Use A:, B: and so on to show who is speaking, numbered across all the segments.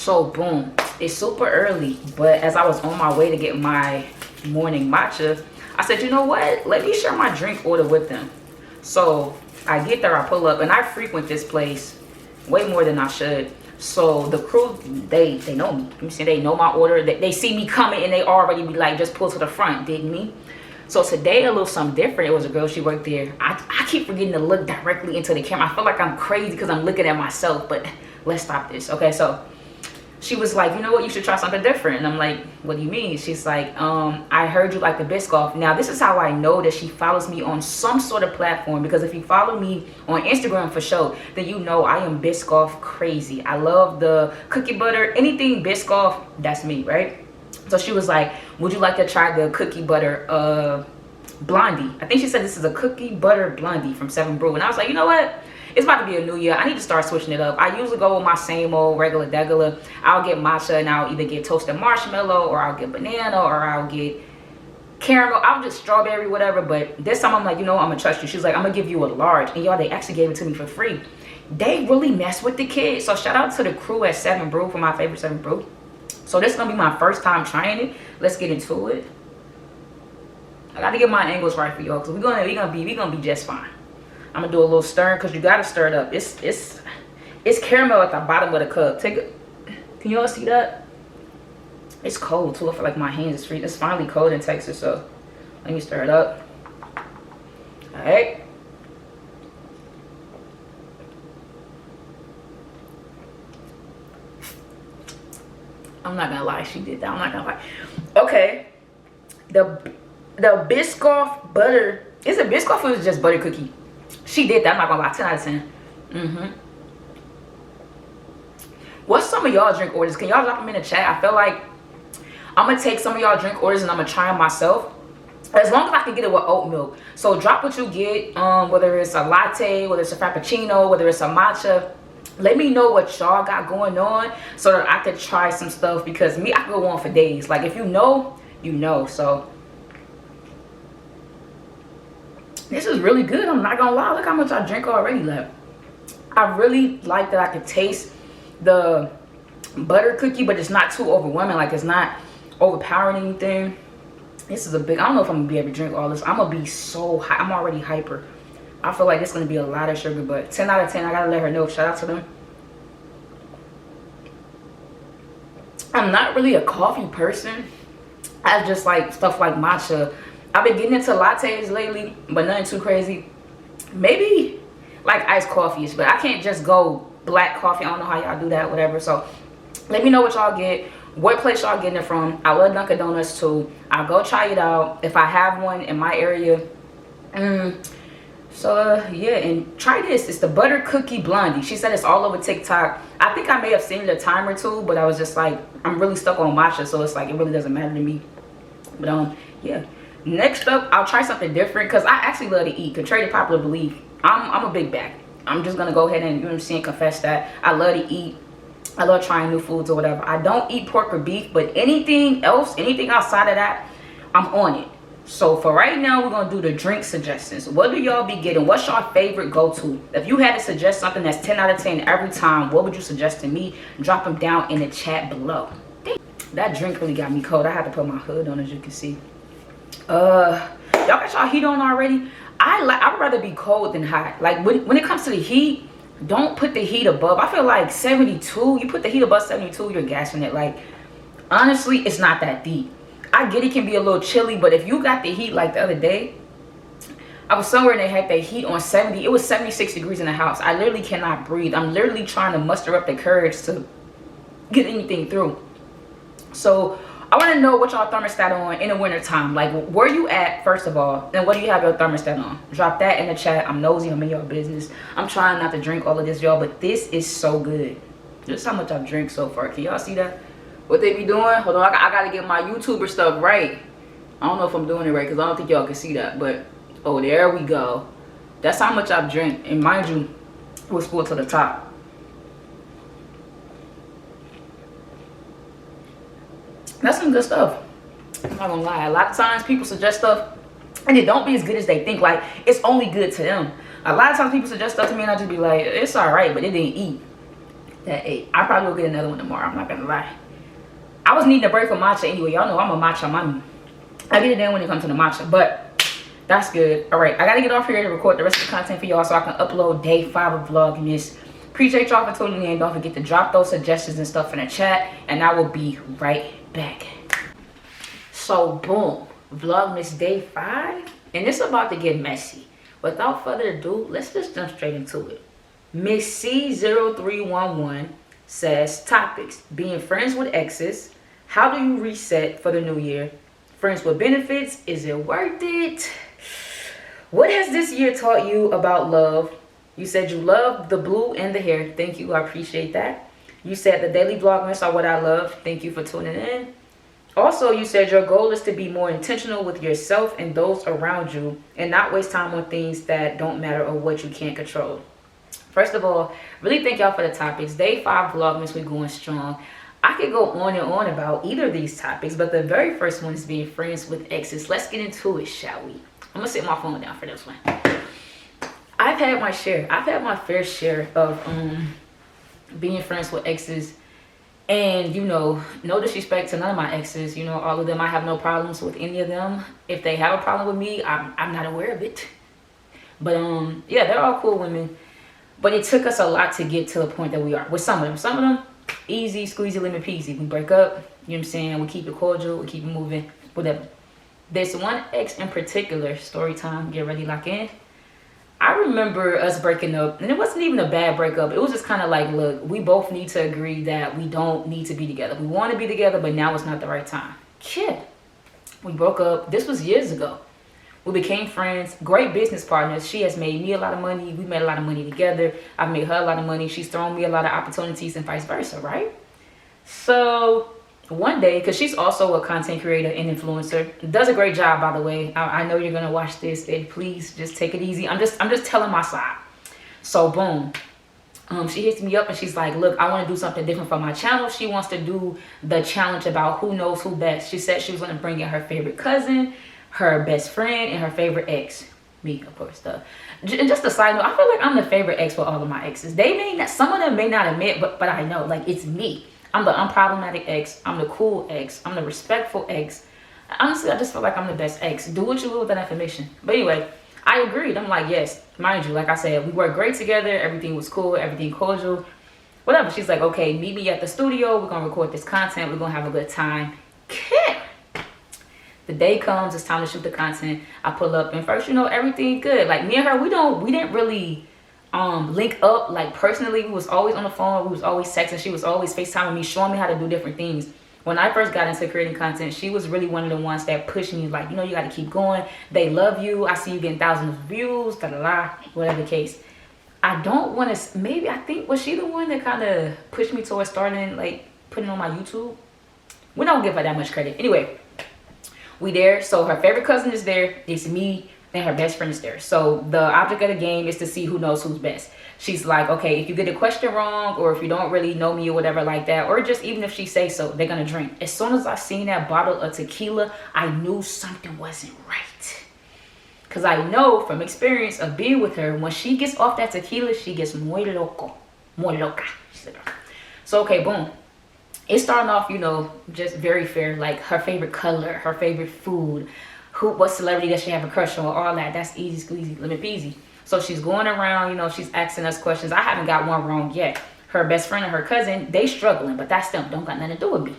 A: So boom, it's super early, but as I was on my way to get my morning matcha, I said, you know what, let me share my drink order with them. So I get there, I pull up, and I frequent this place way more than I should. So the crew, they know me. Let me see, they know my order. They see me coming and they already be like, just pull to the front, didn't me? So today a little something different. It was a girl, she worked there. I keep forgetting to look directly into the camera. I feel like I'm crazy because I'm looking at myself, but let's stop this. Okay, so she was like, you know what, you should try something different. And I'm like, what do you mean? She's like, I heard you like the Biscoff. Now this is how I know that she follows me on some sort of platform, because if you follow me on Instagram for sure, then you know I am Biscoff crazy. I love the cookie butter, anything Biscoff, that's me, right? So she was like, would you like to try the cookie butter blondie? I think she said this is a cookie butter blondie from 7 Brew. And I was like, you know what? It's about to be a new year. I need to start switching it up. I usually go with my same old regular degular. I'll get matcha and I'll either get toasted marshmallow, or I'll get banana, or I'll get caramel. I'll just strawberry, whatever. But this time I'm like, you know, I'm gonna trust you. She's like, I'm gonna give you a large. And y'all, they actually gave it to me for free. They really mess with the kids. So shout out to the crew at 7 Brew for my favorite 7 Brew. So this is gonna be my first time trying it. Let's get into it. I gotta get my angles right for y'all, because we're gonna be just fine. I'm gonna do a little stir, because you gotta stir it up. It's caramel at the bottom of the cup. Take it. Can you all see that? It's cold too. I feel like my hands is freezing. It's finally cold in Texas, so let me stir it up. All right. I'm not gonna lie, she did that. I'm not gonna lie. Okay, the Biscoff butter. Is it Biscoff or is it just butter cookie? She did that. I'm not gonna lie. 10 out of 10. What's some of y'all drink orders? Can y'all drop them in the chat? I feel like I'm gonna take some of y'all drink orders and I'm gonna try them myself, as long as I can get it with oat milk. So drop what you get, whether it's a latte, whether it's a frappuccino, whether it's a matcha. Let me know what y'all got going on so that I could try some stuff, because me, I could go on for days. Like, if you know, you know. So this is really good. I'm not gonna lie. Look how much I drink already. Like, I really like that I can taste the butter cookie, but it's not too overwhelming. Like, it's not overpowering anything. This is a big, I don't know if I'm gonna be able to drink all this. I'm gonna be so high. I'm already hyper. I feel like it's gonna be a lot of sugar, but 10 out of 10. I gotta let her know. Shout out to them. I'm not really a coffee person. I just like stuff like matcha. I've been getting into lattes lately, but nothing too crazy. Maybe like iced coffees, but I can't just go black coffee. I don't know how y'all do that, whatever. So let me know what y'all get, what place y'all getting it from. I love Dunkin' Donuts too. I'll go try it out if I have one in my area. Yeah, and try this. It's the butter cookie blondie. She said it's all over TikTok. I think I may have seen it a time or two, but I was just like, I'm really stuck on matcha, so it's like, it really doesn't matter to me. But yeah. Next up, I'll try something different, because I actually love to eat. Contrary to popular belief, I'm a big bag. I'm just gonna go ahead and, you know what I'm saying, confess that I love to eat. I love trying new foods or whatever. I don't eat pork or beef, but anything else, anything outside of that, I'm on it. So for right now, we're gonna do the drink suggestions. What do y'all be getting? What's your favorite go-to? If you had to suggest something that's 10 out of 10 every time, what would you suggest to me? Drop them down in the chat below. That drink really got me cold. I had to put my hood on, as you can see. Y'all got y'all heat on already? I'd rather be cold than hot. Like, when it comes to the heat, don't put the heat above. I feel like 72, you put the heat above 72, you're gassing it. Like, honestly, it's not that deep. I get it can be a little chilly, but if you got the heat, like the other day, I was somewhere and they had the heat on 70. It was 76 degrees in the house. I literally cannot breathe. I'm literally trying to muster up the courage to get anything through. So I want to know what y'all thermostat on in the winter time. Like, where you at, first of all, and what do you have your thermostat on? Drop that in the chat. I'm nosy. I'm in your business. I'm trying not to drink all of this, y'all, but this is so good. Just how much I've drank so far. Can y'all see that? What they be doing? Hold on, I gotta get my YouTuber stuff right. I don't know if I'm doing it right, because I don't think y'all can see that, but oh, there we go. That's how much I've drank, and mind you, it was full to the top. That's some good stuff. I'm not gonna lie. A lot of times people suggest stuff and it don't be as good as they think. Like, it's only good to them. A lot of times people suggest stuff to me and I just be like, it's all right, but it didn't eat. that ate. I probably will get another one tomorrow. I'm not gonna lie. I was needing a break from matcha anyway. Y'all know I'm a matcha mommy. I get it down when it comes to the matcha, but that's good. All right, I gotta get off here to record the rest of the content for y'all so I can upload day 5 of Vlogmas. Appreciate y'all for tuning in. Don't forget to drop those suggestions and stuff in the chat, and I will be right back. So boom, Vlogmas day 5, and it's about to get messy. Without further ado, let's just jump straight into it. Miss C0311 says topics: being friends with exes, how do you reset for the new year, friends with benefits, is it worth it, what has this year taught you about love? You said you love the blue and the hair. Thank you, I appreciate that. You said the daily vlogmas are what I love. Thank you for tuning in. Also, you said your goal is to be more intentional with yourself and those around you and not waste time on things that don't matter or what you can't control. First of all, really thank y'all for the topics. Day 5 Vlogmas, we're going strong. I could go on and on about either of these topics, but the very first one is being friends with exes. Let's get into it, shall we? I'm going to set my phone down for this one. I've had my fair share of being friends with exes. And, you know, no disrespect to none of my exes. You know, all of them, I have no problems with any of them. If they have a problem with me, I'm not aware of it. But, yeah, they're all cool women. But it took us a lot to get to the point that we are. With some of them. Some of them, easy, squeezy, lemon peasy. We break up, you know what I'm saying? We keep it cordial, we keep it moving, whatever. There's one ex in particular, story time, get ready, lock in. I remember us breaking up, and it wasn't even a bad breakup. It was just kind of like, look, we both need to agree that we don't need to be together. We want to be together, but now it's not the right time. Kid, we broke up. This was years ago. We became friends, great business partners. She has made me a lot of money. We made a lot of money together. I've made her a lot of money. She's thrown me a lot of opportunities and vice versa, right? So one day, because she's also a content creator and influencer, does a great job, by the way. I know you're gonna watch this, and please just take it easy. I'm just telling my side. So boom, she hits me up and she's like, look, I want to do something different for my channel. She wants to do the challenge about who knows who best. She said she was gonna bring in her favorite cousin, her best friend, and her favorite ex. Me, of course, though. And just a side note, I feel like I'm the favorite ex for all of my exes. They may not, some of them may not admit, but I know, like, it's me. I'm the unproblematic ex. I'm the cool ex. I'm the respectful ex. Honestly, I just feel like I'm the best ex. Do what you will with that information. But anyway, I agreed. I'm like, yes, mind you, like I said, we worked great together. Everything was cool. Everything cordial. Whatever. She's like, okay, meet me at the studio. We're going to record this content. We're going to have a good time. The day comes. It's time to shoot the content. I pull up. And first, you know, everything good. Like, me and her, we didn't really link up like personally. We was always on the phone, we was always texting, she was always FaceTiming me, showing me how to do different things. When I first got into creating content, she was really one of the ones that pushed me, like, you know, you got to keep going, they love you, I see you getting thousands of views, whatever the case. I don't want to, maybe, I think, was she the one that kind of pushed me towards starting, like, putting on my YouTube? We don't give her that much credit. Anyway, we there. So her favorite cousin is there, it's me, and her best friend is there. So the object of the game is to see who knows who's best. She's like, okay, if you get a question wrong, or if you don't really know me or whatever like that, or just even if she say so, they're gonna drink. As soon as I seen that bottle of tequila, I knew something wasn't right. Because I know from experience of being with her, when she gets off that tequila, she gets muy loca. So okay, boom. It's starting off, you know, just very fair, like her favorite color, her favorite food, what celebrity does she have a crush on, all that. That's easy squeezy, lemon peasy. So she's going around, you know, she's asking us questions. I haven't got one wrong yet. Her best friend and her cousin, they struggling, but that's them. Don't got nothing to do with me.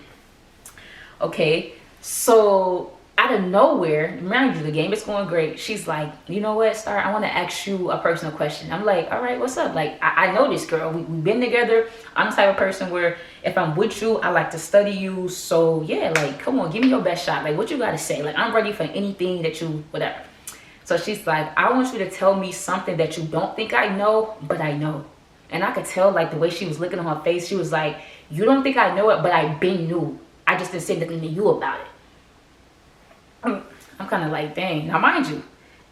A: Okay, so out of nowhere, mind you, the game is going great. She's like, you know what, Star, I want to ask you a personal question. I'm like, all right, what's up? Like, I know this girl. We've been together. I'm the type of person where if I'm with you, I like to study you. So yeah, like, come on, give me your best shot. Like, what you got to say? Like, I'm ready for anything that you, whatever. So she's like, I want you to tell me something that you don't think I know, but I know. And I could tell, like, the way she was looking on her face, she was like, you don't think I know it, but I been knew. I just didn't say nothing to you about it. I'm kind of like, dang. Now, mind you,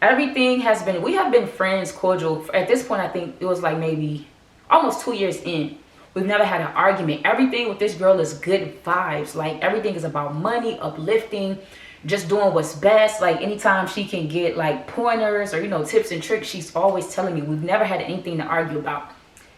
A: everything has been, we have been friends, cordial. At this point, I think it was like maybe almost 2 years in. We've never had an argument. Everything with this girl is good vibes. Like, everything is about money, uplifting, just doing what's best. Like, anytime she can get like pointers or, you know, tips and tricks, she's always telling me. We've never had anything to argue about.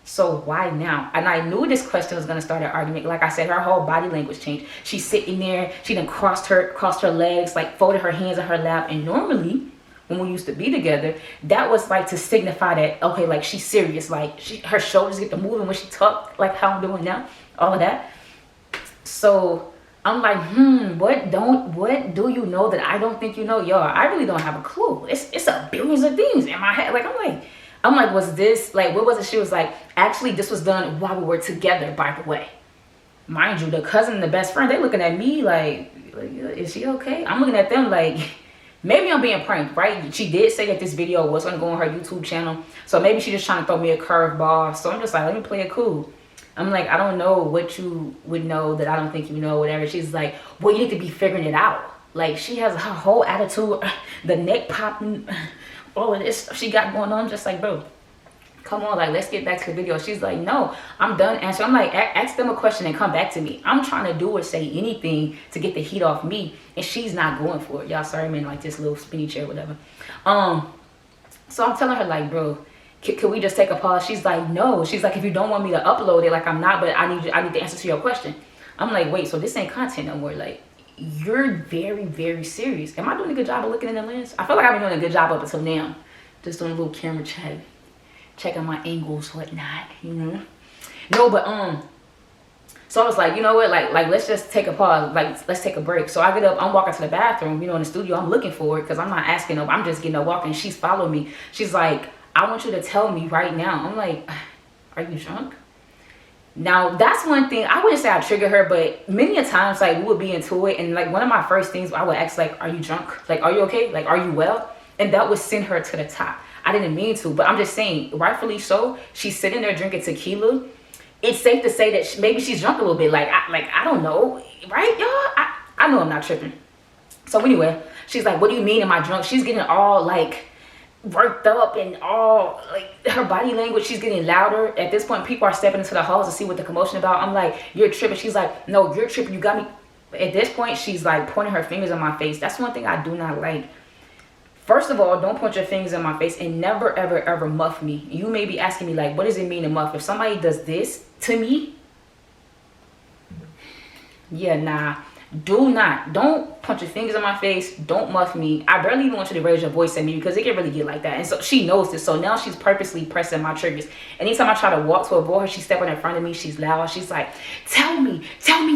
A: So why now? And I knew this question was gonna start an argument. Like I said, her whole body language changed. She's sitting there, she done crossed her legs, like folded her hands on her lap. And normally, when we used to be together, that was like to signify that, okay, like she's serious. Like her shoulders get to moving when she talk, like how I'm doing now, all of that. So I'm like, what do you know that I don't think you know? Y'all, I really don't have a clue. It's a billions of things in my head. Like I'm like, was this, like, what was it? She was like, actually, this was done while we were together, by the way. Mind you, the cousin and the best friend, they looking at me like, is she okay? I'm looking at them like, maybe I'm being pranked, right? She did say that this video was gonna go on her YouTube channel. So maybe she's just trying to throw me a curveball. So I'm just like, let me play it cool. I'm like, I don't know what you would know that I don't think you know, whatever. She's like, well, you need to be figuring it out. Like, she has her whole attitude, the neck popping, all of this stuff she got going on. I'm just like, bro, come on, like, let's get back to the video. She's like, no, I'm done answering. I'm like, ask them a question and come back to me. I'm trying to do or say anything to get the heat off me, and she's not going for it. Y'all, sorry, I'm in like this little spinny chair, whatever. So I'm telling her, like, bro, can we just take a pause? She's like, no. She's like, if you don't want me to upload it, like, I'm not, but I need the answer to your question. I'm like, wait, so this ain't content no more. Like, you're very, very serious. Am I doing a good job of looking in the lens? I feel like I've been doing a good job up until now. Just doing a little camera check, checking my angles, whatnot, you know. No, but so I was like, you know what, like let's just take a pause, like let's take a break. So I get up, I'm walking to the bathroom, you know, in the studio. I'm looking for it because I'm not asking them. I'm just getting up, walking. She's following me. She's like, I want you to tell me right now. I'm like, are you drunk? Now, that's one thing. I wouldn't say I trigger her, but many a times, like, we would be into it. And, like, one of my first things, I would ask, like, are you drunk? Like, are you okay? Like, are you well? And that would send her to the top. I didn't mean to, but I'm just saying, rightfully so, she's sitting there drinking tequila. It's safe to say that maybe she's drunk a little bit. Like, I don't know. Right, y'all? I know I'm not tripping. So, anyway, she's like, what do you mean am I drunk? She's getting all, like, worked up and all, like, her body language, she's getting louder. At this point, people are stepping into the halls to see what the commotion about. I'm like, you're tripping. She's like, no, you're tripping, you got me. At this point, she's like pointing her fingers in my face. That's one thing I do not like. First of all, don't point your fingers in my face, and never ever ever muff me. You may be asking me, like, what does it mean to muff? If somebody does this to me, yeah, nah. Don't punch your fingers in my face. Don't muff me. I barely even want you to raise your voice at me because it can really get like that. And so she knows this. So now she's purposely pressing my triggers. Anytime I try to walk to avoid her, she's stepping in front of me. She's loud. She's like, tell me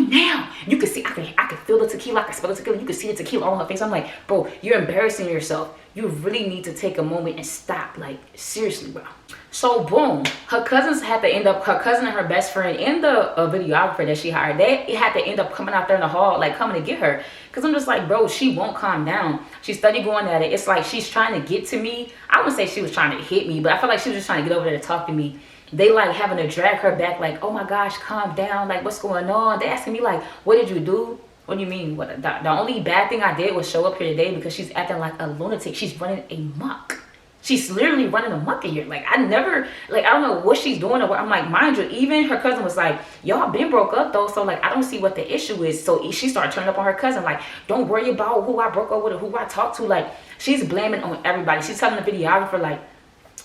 A: now. You can see, I can feel the tequila. I can smell the tequila. You can see the tequila on her face. I'm like, bro, you're embarrassing yourself. You really need to take a moment and stop. Like, seriously, bro. So boom, her cousins had to end up, her cousin and her best friend and the videographer that she hired, they had to end up coming out there in the hall, like coming to get her. Because I'm just like, bro, she won't calm down. She steady going at it. It's like she's trying to get to me. I wouldn't say she was trying to hit me, but I feel like she was just trying to get over there to talk to me. They like having to drag her back like, oh my gosh, calm down. Like, what's going on? They asking me like, what did you do? What do you mean? What? The only bad thing I did was show up here today because she's acting like a lunatic. She's running amok. She's literally running amok in here. Like, I don't know what she's doing or what. I'm like, mind you, even her cousin was like, y'all been broke up though. So like, I don't see what the issue is. So she started turning up on her cousin. Like, don't worry about who I broke up with or who I talked to. Like, she's blaming on everybody. She's telling the videographer like,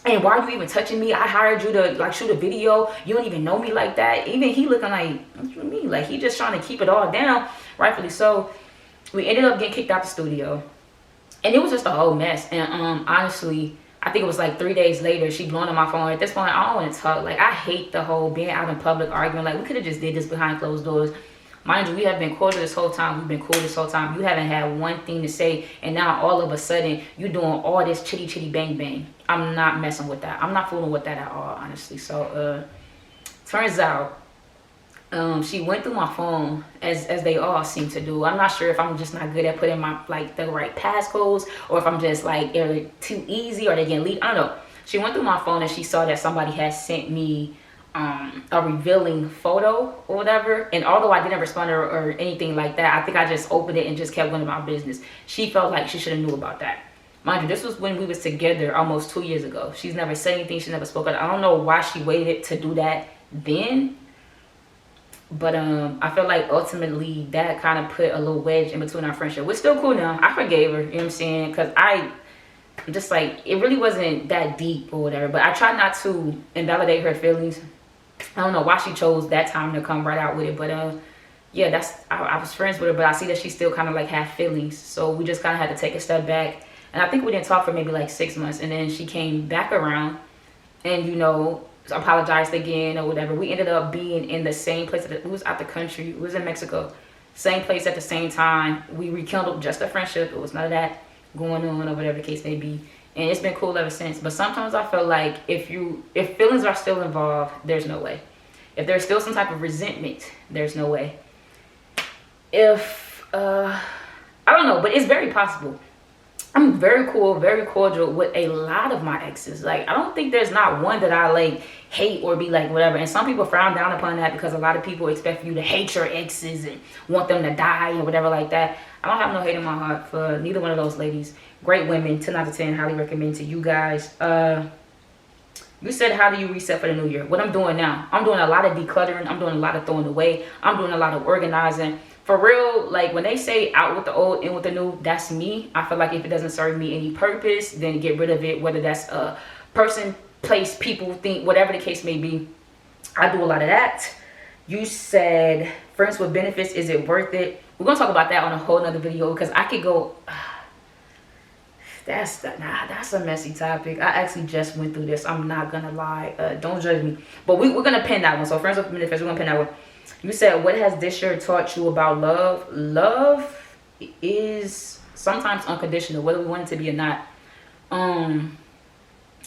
A: hey, why are you even touching me? I hired you to like shoot a video. You don't even know me like that. Even he looking like, what you mean? Like, he just trying to keep it all down. Rightfully so. We ended up getting kicked out the studio. And it was just a whole mess. And honestly, I think it was like 3 days later, she blowing on my phone. At this point, I don't want to talk. Like, I hate the whole being out in public arguing. Like, we could have just did this behind closed doors. Mind you, we have been cordial this whole time. We've been cool this whole time. You haven't had one thing to say. And now all of a sudden, you doing all this chitty chitty bang bang. I'm not messing with that. I'm not fooling with that at all, honestly. So, turns out, she went through my phone as they all seem to do. I'm not sure if I'm just not good at putting my like the right passcodes, or if I'm just like they're too easy or they getting leaked. I don't know. She went through my phone and she saw that somebody had sent me a revealing photo or whatever. And although I didn't respond or anything like that, I think I just opened it and just kept going about my business. She felt like she should have knew about that. Mind you, this was when we was together almost 2 years ago. She's never said anything. She never spoke. I don't know why she waited to do that then. But I feel like ultimately that kind of put a little wedge in between our friendship. We're still cool now. I forgave her, you know what I'm saying? Because I'm just like, it really wasn't that deep or whatever. But I tried not to invalidate her feelings. I don't know why she chose that time to come right out with it, but yeah, I was friends with her, but I see that she still kind of like had feelings, so we just kind of had to take a step back. And I think we didn't talk for maybe like 6 months, and then she came back around and, you know, apologized again or whatever. We ended up being in the same place. We was out the country. We was in Mexico. Same place at the same time. We rekindled just a friendship. It was none of that going on or whatever the case may be. And it's been cool ever since. But sometimes I feel like if feelings are still involved, there's no way. If there's still some type of resentment, there's no way. If I don't know, but it's very possible. I'm very cool, very cordial with a lot of my exes. Like, I don't think there's not one that I like hate or be like whatever. And some people frown down upon that because a lot of people expect you to hate your exes and want them to die or whatever like that. I don't have no hate in my heart for neither one of those ladies. Great women, 10 out of 10, highly recommend to you guys. You said, how do you reset for the new year? What I'm doing now, I'm doing a lot of decluttering. I'm doing a lot of throwing away. I'm doing a lot of organizing. For real, like when they say out with the old, in with the new, that's me. I feel like if it doesn't serve me any purpose, then get rid of it. Whether that's a person, place, people, thing, whatever the case may be. I do a lot of that. You said, friends with benefits, is it worth it? We're going to talk about that on a whole nother video because I could go... That's a messy topic. I actually just went through this. I'm not gonna lie. Don't judge me. But we're gonna pin that one. So friends with benefits, we're gonna pin that one. You said, what has this year taught you about love? Love is sometimes unconditional, whether we want it to be or not.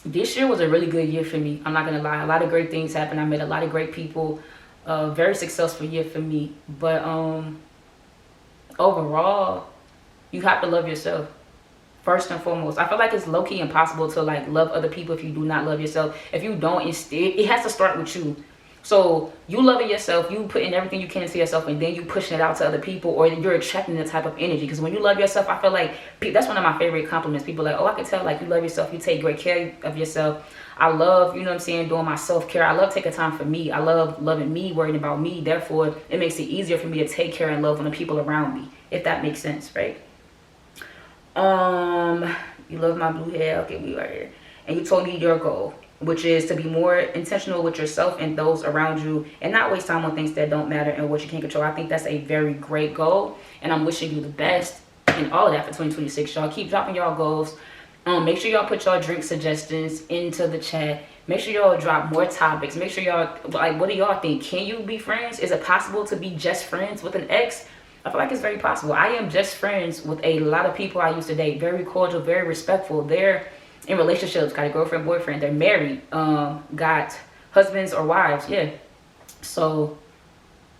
A: This year was a really good year for me. I'm not gonna lie. A lot of great things happened. I met a lot of great people. Very successful year for me. But overall, you have to love yourself. First and foremost, I feel like it's low-key impossible to like love other people if you do not love yourself. If you don't, it has to start with you. So you loving yourself, you putting everything you can into yourself, and then you pushing it out to other people, or you're attracting the type of energy. Because when you love yourself, I feel like that's one of my favorite compliments. People are like, oh, I can tell like you love yourself, you take great care of yourself. I love, you know what I'm saying, doing my self-care. I love taking time for me. I love loving me, worrying about me. Therefore, it makes it easier for me to take care and love on the people around me, if that makes sense, right? You love my blue hair. Okay, we are here. And you told me your goal, which is to be more intentional with yourself and those around you and not waste time on things that don't matter and what you can't control. I think that's a very great goal, and I'm wishing you the best in all of that for 2026. Y'all keep dropping y'all goals. Make sure y'all put y'all drink suggestions into the chat. Make sure y'all drop more topics. Make sure y'all, like, what do y'all think? Can you be friends? Is it possible to be just friends with an ex? I feel like it's very possible. I am just friends with a lot of people I used to date. Very cordial, very respectful. They're in relationships, got a girlfriend, boyfriend. They're married, got husbands or wives. Yeah. So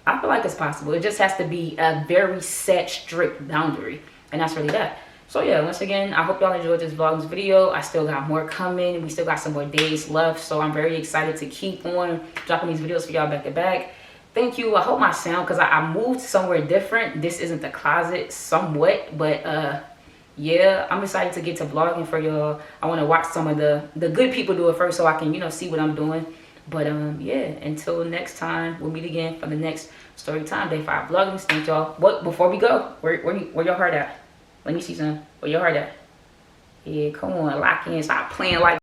A: I feel like it's possible. It just has to be a very set, strict boundary. And that's really that. So yeah, once again, I hope y'all enjoyed this vlog, this video. I still got more coming. We still got some more days left. So I'm very excited to keep on dropping these videos for y'all back to back. Thank you. I hope my sound, because I moved somewhere different. This isn't the closet somewhat, but yeah, I'm excited to get to vlogging for y'all. I want to watch some of the good people do it first so I can, you know, see what I'm doing. But yeah, until next time, we'll meet again for the next story time day 5 vlogging. Thank y'all. What, before we go, where your heart at? Let me see some. Where your heart at? Yeah, come on, lock in, stop playing like